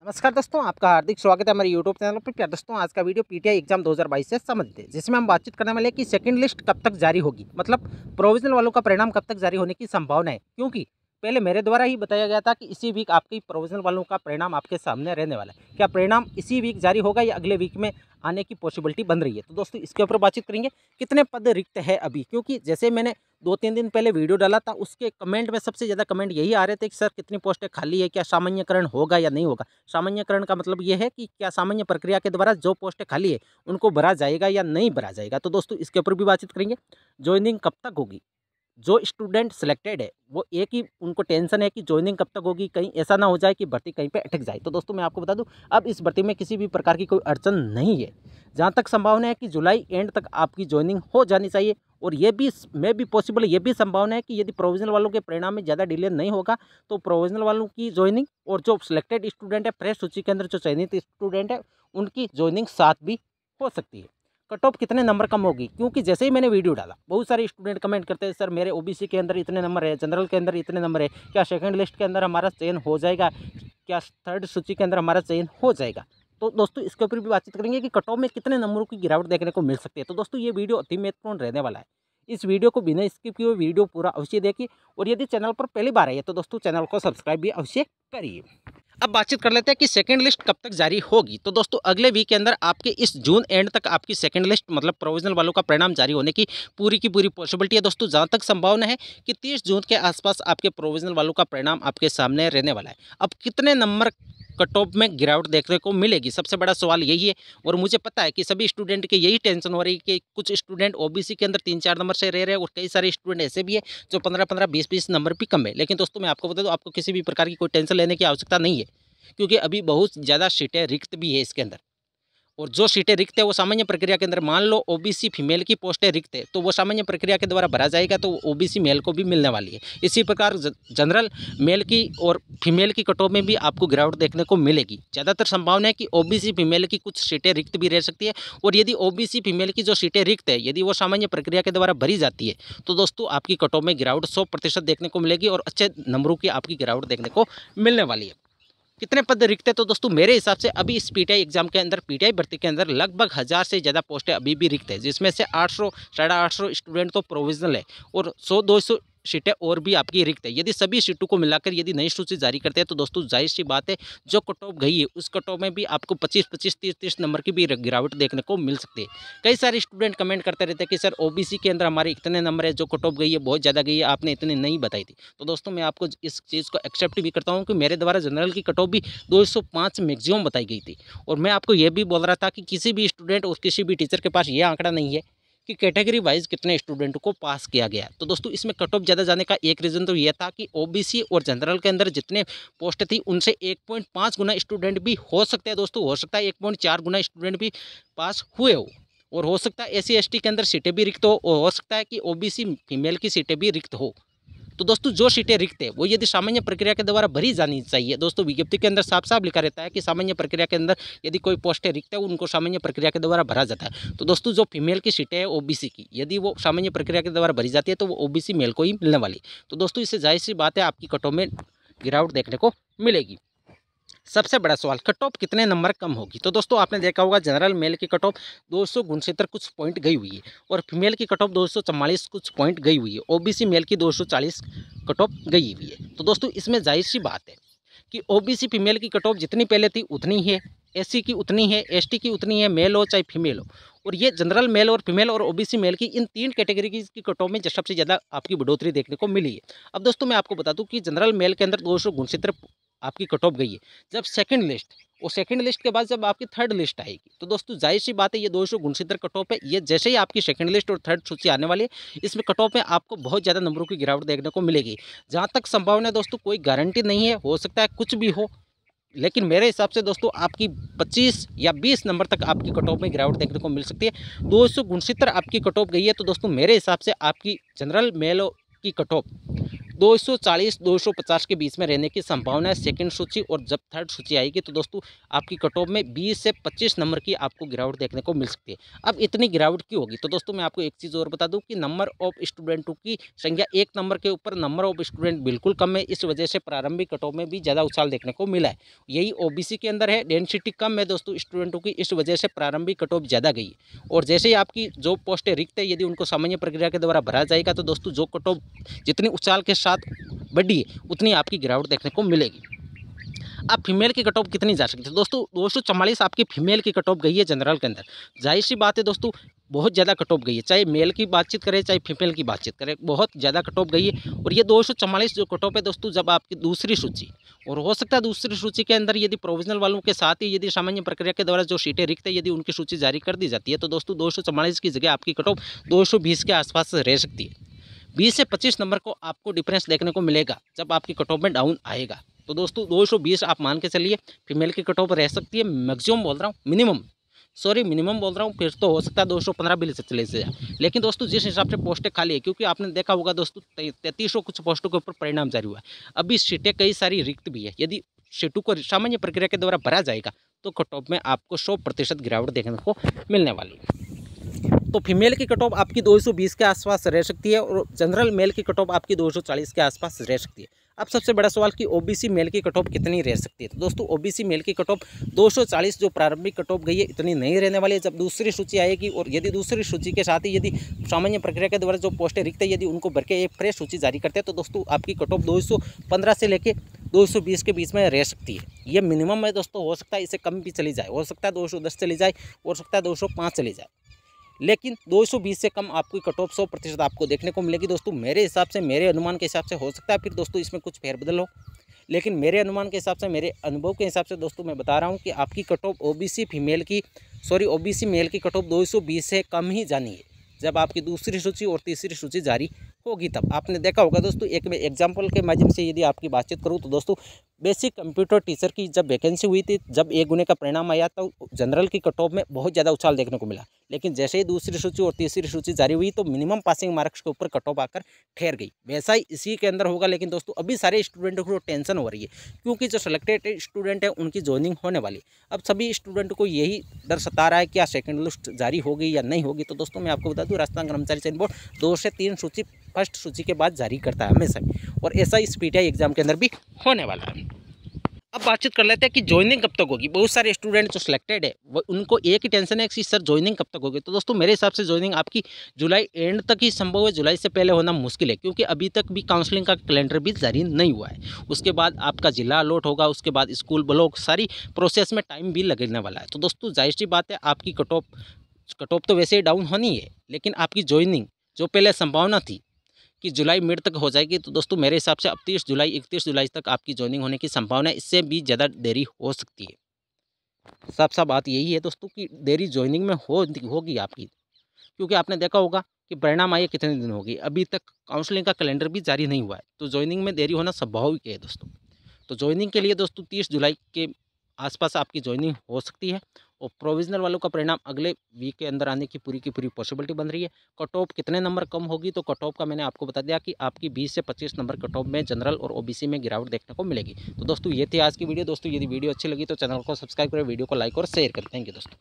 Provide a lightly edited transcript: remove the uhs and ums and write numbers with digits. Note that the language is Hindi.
नमस्कार दोस्तों, आपका हार्दिक स्वागत है हमारे यूट्यूब चैनल पर। क्या दोस्तों, आज का वीडियो पीटीआई एग्जाम 2022 से संबंधित है, जिसमें हम बातचीत करने वाले हैं कि सेकंड लिस्ट कब तक जारी होगी, मतलब प्रोविजनल वालों का परिणाम कब तक जारी होने की संभावना है। क्योंकि पहले मेरे द्वारा ही बताया गया था कि इसी वीक आपकी प्रोविजनल वालों का परिणाम आपके सामने रहने वाला है। क्या परिणाम इसी वीक जारी होगा या अगले वीक में आने की पॉसिबिलिटी बन रही है? तो दोस्तों इसके ऊपर बातचीत करेंगे। कितने पद रिक्त है अभी, क्योंकि जैसे मैंने 2-3 दिन पहले वीडियो डाला था, उसके कमेंट में सबसे ज़्यादा कमेंट यही आ रहे थे कि सर कितनी पोस्टें खाली है, क्या सामान्यकरण होगा या नहीं होगा। सामान्यकरण का मतलब ये है कि क्या सामान्य प्रक्रिया के द्वारा जो पोस्टें खाली है उनको भरा जाएगा या नहीं भरा जाएगा। तो दोस्तों इसके ऊपर भी बातचीत करेंगे। ज्वाइनिंग कब तक होगी, जो स्टूडेंट सिलेक्टेड है वो एक ही उनको टेंशन है कि ज्वाइनिंग कब तक होगी, कहीं ऐसा ना हो जाए कि भर्ती कहीं पे अटक जाए। तो दोस्तों मैं आपको बता दूं, अब इस भर्ती में किसी भी प्रकार की कोई अड़चन नहीं है। जहां तक संभावना है कि जुलाई एंड तक आपकी ज्वाइनिंग हो जानी चाहिए। और ये भी में भी पॉसिबल, ये भी संभावना है कि यदि प्रोविजनल वालों के परिणाम में ज़्यादा डिले नहीं होगा तो प्रोविजनल वालों की ज्वाइनिंग और जो सिलेक्टेड स्टूडेंट है, फ्रेश सूची के अंदर जो चयनित स्टूडेंट है, उनकी ज्वाइनिंग साथ भी हो सकती है। कट ऑफ कितने नंबर कम होगी, क्योंकि जैसे ही मैंने वीडियो डाला बहुत सारे स्टूडेंट कमेंट करते हैं, सर मेरे ओबीसी के अंदर इतने नंबर है, जनरल के अंदर इतने नंबर है, क्या सेकंड लिस्ट के अंदर हमारा चयन हो जाएगा, क्या थर्ड सूची के अंदर हमारा चयन हो जाएगा। तो दोस्तों इसके ऊपर भी बातचीत करेंगे कि कट ऑफ में कितने नंबरों की गिरावट देखने को मिल सकती है। तो दोस्तों ये वीडियो अति महत्वपूर्ण रहने वाला है। इस वीडियो को बिना स्किप किए वीडियो पूरा अवश्य देखिए, और यदि चैनल पर पहली बार आई है तो दोस्तों चैनल को सब्सक्राइब भी अवश्य करिए। अब बातचीत कर लेते हैं कि सेकंड लिस्ट कब तक जारी होगी। तो दोस्तों अगले वीक के अंदर आपके इस जून एंड तक आपकी सेकंड लिस्ट मतलब प्रोविजनल वालों का परिणाम जारी होने की पूरी पॉसिबिलिटी है। दोस्तों जहां तक संभावना है कि 30 जून के आसपास आपके प्रोविजनल वालों का परिणाम आपके सामने रहने वाला है। अब कितने नंबर कट ऑफ में गिरावट देखने को मिलेगी, सबसे बड़ा सवाल यही है। और मुझे पता है कि सभी स्टूडेंट के यही टेंशन हो रही है कि कुछ स्टूडेंट ओबीसी के अंदर 3-4 नंबर से रह रहे हैं, और कई सारे स्टूडेंट ऐसे भी है जो 15-15, 20-20 नंबर भी कम है। लेकिन दोस्तों मैं आपको बता दूं, आपको किसी भी प्रकार की कोई टेंशन लेने की आवश्यकता नहीं है, क्योंकि अभी बहुत ज़्यादा सीटें रिक्त भी है इसके अंदर। और जो सीटें रिक्त है वो सामान्य प्रक्रिया के अंदर, मान लो ओबीसी फीमेल की पोस्टें रिक्त है तो वो सामान्य प्रक्रिया के द्वारा भरा जाएगा, तो ओबीसी मेल को भी मिलने वाली है। इसी प्रकार जनरल मेल की और फीमेल की कट ऑफ में भी आपको गिरावट देखने को मिलेगी। ज़्यादातर संभावना है कि ओबीसी फीमेल की कुछ सीटें रिक्त भी रह सकती है, और यदि ओबीसी फीमेल की जो सीटें रिक्त है यदि वो सामान्य प्रक्रिया के द्वारा भरी जाती है तो दोस्तों आपकी कट ऑफ में गिरावट 100% देखने को मिलेगी, और अच्छे नंबरों की आपकी गिरावट देखने को मिलने वाली है। कितने पद रिक्त है, तो दोस्तों मेरे हिसाब से अभी इस पीटीआई एग्जाम के अंदर, पीटीआई भर्ती के अंदर लगभग 1000 से ज़्यादा पोस्टें अभी भी रिक्त है, जिसमें से 800 850 स्टूडेंट तो प्रोविजनल है, और 100-200 सीटें और भी आपकी रिक्त है। यदि सभी सीटों को मिलाकर यदि नई सूची जारी करते हैं तो दोस्तों जाहिर सी बात है जो कट ऑफ गई है उस कट ऑफ में भी आपको 25-25, 30-30 नंबर की भी गिरावट देखने को मिल सकती है। कई सारे स्टूडेंट कमेंट करते रहते हैं कि सर ओबीसी के अंदर हमारे इतने नंबर है, जो कट ऑफ गई है बहुत ज़्यादा गई है, आपने इतनी नहीं बताई थी। तो दोस्तों मैं आपको इस चीज़ को एक्सेप्ट भी करता हूँ कि मेरे द्वारा जनरल की कट ऑफ भी 205 मैक्सिमम बताई गई थी। और मैं आपको ये भी बोल रहा था कि किसी भी स्टूडेंट और किसी भी टीचर के पास ये आंकड़ा नहीं है कि कैटेगरी वाइज कितने स्टूडेंट को पास किया गया। तो दोस्तों इसमें कट ऑफ ज़्यादा जाने का एक रीज़न तो ये था कि ओबीसी और जनरल के अंदर जितने पोस्ट थी उनसे 1.5 गुना स्टूडेंट भी हो सकते हैं। दोस्तों हो सकता है 1.4 गुना स्टूडेंट भी पास हुए हो, और हो सकता है एससी एसटी के अंदर सीटें भी रिक्त हो सकता है कि ओबीसी फीमेल की सीटें भी रिक्त हो। तो दोस्तों जो सीटें रिक्त है वो यदि सामान्य प्रक्रिया के द्वारा भरी जानी चाहिए। दोस्तों विज्ञप्ति के अंदर साफ साफ लिखा रहता है कि सामान्य प्रक्रिया के अंदर यदि कोई पोस्टें रिक्त है उनको सामान्य प्रक्रिया के द्वारा भरा जाता है। तो दोस्तों जो फीमेल की सीटें है ओबीसी की, यदि वो सामान्य प्रक्रिया के द्वारा भरी जाती है तो वो ओबीसी मेल को ही मिलने वाली। तो दोस्तों इससे जाहिर सी बात है आपकी कट ऑफ में गिरावट देखने को मिलेगी। सबसे बड़ा सवाल, कट ऑफ कितने नंबर कम होगी। तो दोस्तों आपने देखा होगा जनरल मेल की कट ऑफ 269 कुछ पॉइंट गई हुई है, और फीमेल की कट ऑफ 244 कुछ पॉइंट गई हुई है, ओबीसी मेल की 240 कट ऑफ गई हुई है। तो दोस्तों इसमें जाहिर सी बात है कि ओबीसी फीमेल की कट ऑफ जितनी पहले थी उतनी है, एससी की उतनी है, एसटी की उतनी है, मेल हो चाहे फीमेल हो। और ये जनरल मेल और फीमेल और ओबीसी मेल की इन 3 कैटेगरी की कट ऑफ में सबसे ज़्यादा आपकी बढ़ोतरी देखने को मिली है। अब दोस्तों मैं आपको बता दूं कि जनरल मेल के अंदर 269 आपकी कट ऑफ गई है। जब सेकंड लिस्ट और सेकंड लिस्ट के बाद जब आपकी थर्ड लिस्ट आएगी तो दोस्तों जाहिर सी बात है ये 269 कट ऑफ है, ये जैसे ही आपकी सेकंड लिस्ट और थर्ड सूची आने वाली है इसमें कट ऑफ में आपको बहुत ज़्यादा नंबरों की गिरावट देखने को मिलेगी। जहाँ तक संभावना है दोस्तों कोई गारंटी नहीं है, हो सकता है कुछ भी हो, लेकिन मेरे हिसाब से दोस्तों आपकी 25 या 20 नंबर तक आपकी कट ऑफ में गिरावट देखने को मिल सकती है। 269 आपकी कट ऑफ गई है तो दोस्तों मेरे हिसाब से आपकी जनरल मेल की कट ऑफ 240 250 के बीच में रहने की संभावना है सेकंड सूची। और जब थर्ड सूची आएगी तो दोस्तों आपकी कट ऑफ में 20 से 25 नंबर की आपको गिरावट देखने को मिल सकती है। अब इतनी गिरावट क्यों होगी, तो दोस्तों मैं आपको एक चीज़ और बता दूं कि नंबर ऑफ स्टूडेंटों की संख्या एक नंबर के ऊपर नंबर ऑफ स्टूडेंट बिल्कुल कम है, इस वजह से प्रारंभिक कट ऑफ में भी ज़्यादा उछाल देखने को मिला है। यही ओबीसी के अंदर है, डेंसिटी कम है दोस्तों स्टूडेंटों की, इस वजह से प्रारंभिक कट ऑफ ज़्यादा गई है। और जैसे ही आपकी जो पोस्टें रिक्त है यदि उनको सामान्य प्रक्रिया के द्वारा भरा जाएगा तो दोस्तों जो कट ऑफ जितनी उछाल के साथ बढ़ी है उतनी आपकी गिरावट देखने को मिलेगी। अब फीमेल की कट ऑफ कितनी जा सकती है दोस्तों, 244 आपकी फीमेल की कट ऑफ गई है जनरल के अंदर। जाहिर सी बात है दोस्तों बहुत ज़्यादा कट ऑफ गई है, चाहे मेल की बातचीत करें चाहे फीमेल की बातचीत करें, बहुत ज़्यादा कट ऑफ गई है। और ये 244 जो कट ऑफ है दोस्तों जब आपकी दूसरी सूची, और हो सकता है दूसरी सूची के अंदर यदि प्रोविजनल वालों के साथ ही यदि सामान्य प्रक्रिया के द्वारा जो सीटें रिक्त है यदि उनकी सूची जारी कर दी जाती है तो दोस्तों 244 की जगह आपकी कट ऑफ 220 के आसपास रह सकती है। 20 से 25 नंबर को आपको डिफरेंस देखने को मिलेगा जब आपकी कट ऑफ में डाउन आएगा। तो दोस्तों 220 आप मान के चलिए फीमेल की कट ऑफ रह सकती है। मैक्सिमम बोल रहा हूँ, मिनिमम बोल रहा हूँ, फिर तो हो सकता है 215 भी चले जाए। लेकिन दोस्तों जिस हिसाब से पोस्टें खाली है, क्योंकि आपने देखा होगा दोस्तों 3300 कुछ पोस्टों के ऊपर परिणाम जारी हुआ है, अभी सीटें कई सारी रिक्त भी है। यदि सीटों को सामान्य प्रक्रिया के द्वारा भरा जाएगा तो कट ऑफ में आपको 100% गिरावट देखने को मिलने वाली है। तो फीमेल की कट ऑफ आपकी 220 के आसपास रह सकती है और जनरल मेल की कट ऑफ आपकी 240 के आसपास रह सकती है। अब सबसे बड़ा सवाल कि ओबीसी मेल की कट ऑफ कितनी रह सकती है, तो दोस्तों ओबीसी मेल की कट ऑफ 240 जो प्रारंभिक कट ऑफ गई है इतनी नहीं रहने वाली है। जब दूसरी सूची आएगी और यदि दूसरी सूची के साथ ही यदि सामान्य प्रक्रिया के द्वारा जो पोस्टें रिक्त है यदि उनको भर के एक फ्रेश सूची जारी करते हैं तो दोस्तों आपकी कट ऑफ 215 से लेकर 220 के बीच में रह सकती है। ये मिनिमम है दोस्तों, हो सकता है इससे कम भी चली जाए, हो सकता है 210 चली जाए, हो सकता है 205 चली जाए, लेकिन 220 से कम आपकी कट ऑफ 100% आपको देखने को मिलेगी दोस्तों। मेरे हिसाब से, मेरे अनुमान के हिसाब से हो सकता है फिर दोस्तों इसमें कुछ फेरबदल हो, लेकिन मेरे अनुमान के हिसाब से, मेरे अनुभव के हिसाब से दोस्तों मैं बता रहा हूं कि आपकी कट ऑफ ओबीसी मेल की कट ऑफ 220 से कम ही जानी है जब आपकी दूसरी सूची और तीसरी सूची जारी होगी। तब आपने देखा होगा दोस्तों, एक मैं एग्जाम्पल के माध्यम से यदि आपकी बातचीत करूँ तो दोस्तों बेसिक कंप्यूटर टीचर की जब वैकेंसी हुई थी, जब एक गुने का परिणाम आया तो जनरल की कट ऑफ में बहुत ज़्यादा उछाल देखने को मिला, लेकिन जैसे ही दूसरी सूची और तीसरी सूची जारी हुई तो मिनिमम पासिंग मार्क्स के ऊपर कट ऑफ आकर ठहर गई। वैसा ही इसी के अंदर होगा, लेकिन दोस्तों अभी सारे स्टूडेंटों को टेंशन हो रही है क्योंकि जो सिलेक्टेड स्टूडेंट है उनकी ज्वाइनिंग होने वाली। अब सभी स्टूडेंट को यही डर सता रहा है क्या सेकेंड लिस्ट जारी होगी या नहीं होगी। तो दोस्तों मैं आपको बता दूँ राजस्थान कर्मचारी चयन बोर्ड 2 से 3 सूची फर्स्ट सूची के बाद जारी करता है हमेशा, और ऐसा इस पीटीआई एग्जाम के अंदर भी होने वाला है। अब बातचीत कर लेते हैं कि ज्वाइनिंग कब तक होगी। बहुत सारे स्टूडेंट जो सिलेक्टेड है वो उनको एक ही टेंशन है कि सर ज्वाइनिंग कब तक होगी। तो दोस्तों मेरे हिसाब से ज्वाइनिंग आपकी जुलाई एंड तक ही संभव है, जुलाई से पहले होना मुश्किल है क्योंकि अभी तक भी काउंसलिंग का कैलेंडर भी जारी नहीं हुआ है। उसके बाद आपका जिला अलॉट होगा, उसके बाद स्कूल ब्लॉक सारी प्रोसेस में टाइम भी लगने वाला है। तो दोस्तों जाहिर सी बात है आपकी कट ऑफ तो वैसे ही डाउन होनी है, लेकिन आपकी ज्वाइनिंग जो पहले संभावना थी कि जुलाई मिड तक हो जाएगी तो दोस्तों मेरे हिसाब से अब 31 जुलाई तक आपकी ज्वाइनिंग होने की संभावना है, इससे भी ज़्यादा देरी हो सकती है। साफ साफ बात यही है दोस्तों कि देरी ज्वाइनिंग में होगी आपकी, क्योंकि आपने देखा होगा कि परिणाम आए कितने दिन होगी, अभी तक काउंसलिंग का कैलेंडर भी जारी नहीं हुआ है, तो ज्वाइनिंग में देरी होना स्वाभाविक है दोस्तों। तो ज्वाइनिंग के लिए दोस्तों 30 जुलाई के आसपास आपकी ज्वाइनिंग हो सकती है और प्रोविजनल वालों का परिणाम अगले वीक के अंदर आने की पूरी पॉसिबिलिटी बन रही है। कट ऑफ कितने नंबर कम होगी, तो कट ऑफ का मैंने आपको बता दिया कि आपकी 20 से 25 नंबर कट ऑफ में जनरल और ओबीसी में गिरावट देखने को मिलेगी। तो दोस्तों ये थी आज की वीडियो। दोस्तों यदि वीडियो अच्छी लगी तो चैनल को सब्सक्राइब करें, वीडियो को लाइक और शेयर करें। थैंक यू दोस्तों।